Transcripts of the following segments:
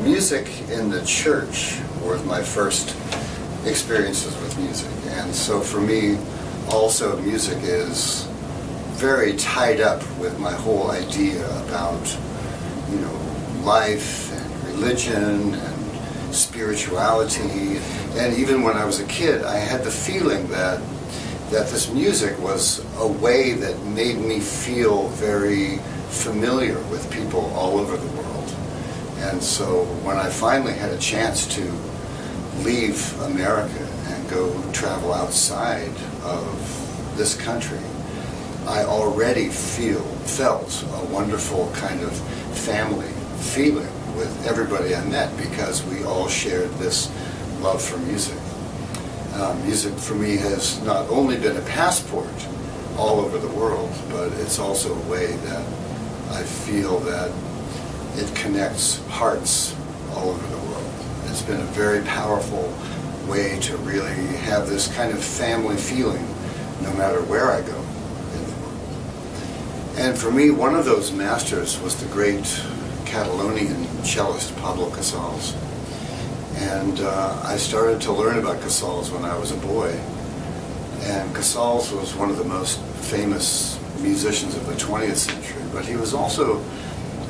music in the church was my first experiences with music. And so for me, also music is very tied up with my whole idea about, you know, life and religion and spirituality. And even when I was a kid, I had the feeling that this music was a way that made me feel very familiar with people all over the world. And so when I finally had a chance to leave America and go travel outside of this country, I already felt a wonderful kind of family feeling with everybody I met, because we all shared this love for music. Music for me has not only been a passport all over the world, but it's also a way that I feel that it connects hearts all over the world. It's been a very powerful way to really have this kind of family feeling no matter where I go in the world. And for me, one of those masters was the great Catalonian cellist Pablo Casals. And I started to learn about Casals when I was a boy. And Casals was one of the most famous musicians of the 20th century, but he was also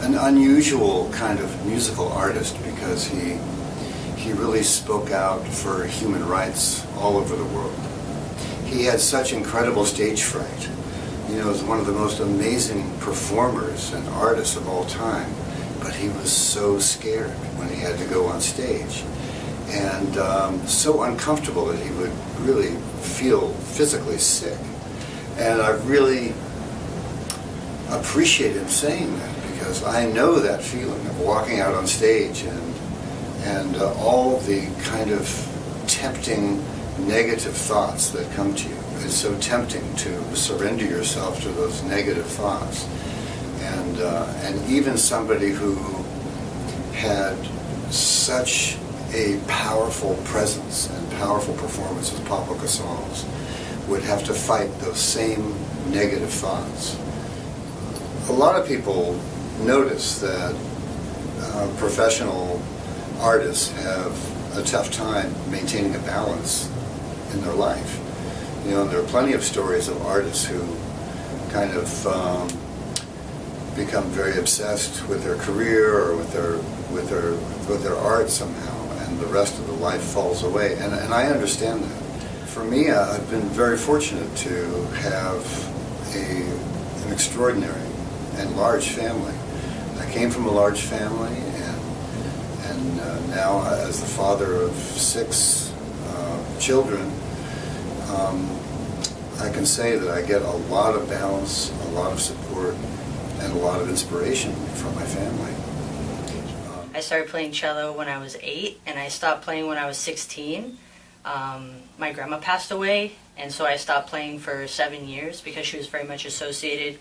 an unusual kind of musical artist, because he really spoke out for human rights all over the world. He had such incredible stage fright. You know, he was one of the most amazing performers and artists of all time, but he was so scared when he had to go on stage, and so uncomfortable that he would really feel physically sick. And I really appreciate him saying that, because I know that feeling of walking out on stage and all the kind of tempting negative thoughts that come to you. It's so tempting to surrender yourself to those negative thoughts. And even somebody who had such a powerful presence and powerful performance as Pablo Casals would have to fight those same negative thoughts. A lot of people notice that professional artists have a tough time maintaining a balance in their life. You know, there are plenty of stories of artists who kind of become very obsessed with their career or with their art somehow, and the rest of the life falls away. And I understand that. For me, I've been very fortunate to have an extraordinary and large family. I came from a large family, and now as the father of 6 children, I can say that I get a lot of balance, a lot of support, and a lot of inspiration from my family. I started playing cello when I was 8, and I stopped playing when I was 16. My grandma passed away, and so I stopped playing for 7 years because she was very much associated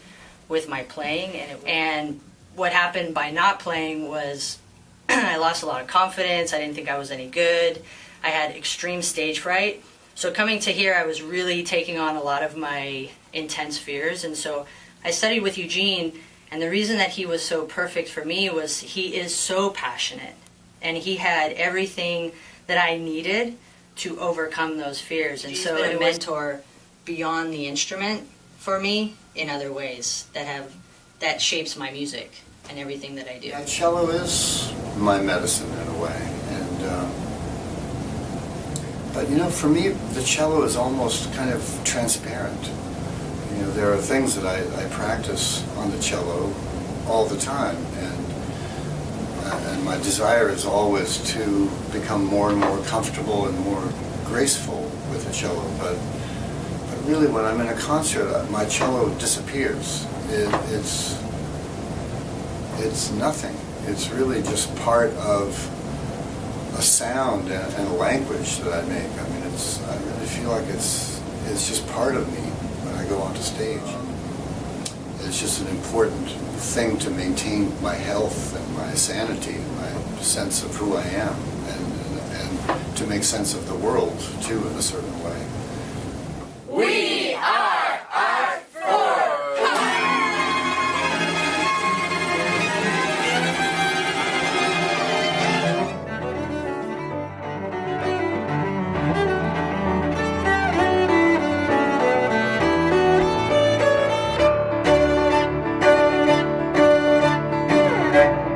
with my playing. And what happened by not playing was I lost a lot of confidence. I didn't think I was any good. I had extreme stage fright. So coming to here, I was really taking on a lot of my intense fears. And so I studied with Eugene, and the reason that he was so perfect for me was he is so passionate, and he had everything that I needed to overcome those fears. And so a mentor beyond the instrument for me in other ways that shapes my music and everything that I do. Yeah, cello is my medicine in a way, but you know, for me, the cello is almost kind of transparent. You know, there are things that I practice on the cello all the time, and my desire is always to become more and more comfortable and more graceful with the cello. But really, when I'm in a concert, my cello disappears. It's nothing. It's really just part of a sound and a language that I make. I mean, I really feel like it's just part of me when I go onto stage. It's just an important thing to maintain my health and my sanity, my sense of who I am, and to make sense of the world too in a certain way. We are Art Form! Force.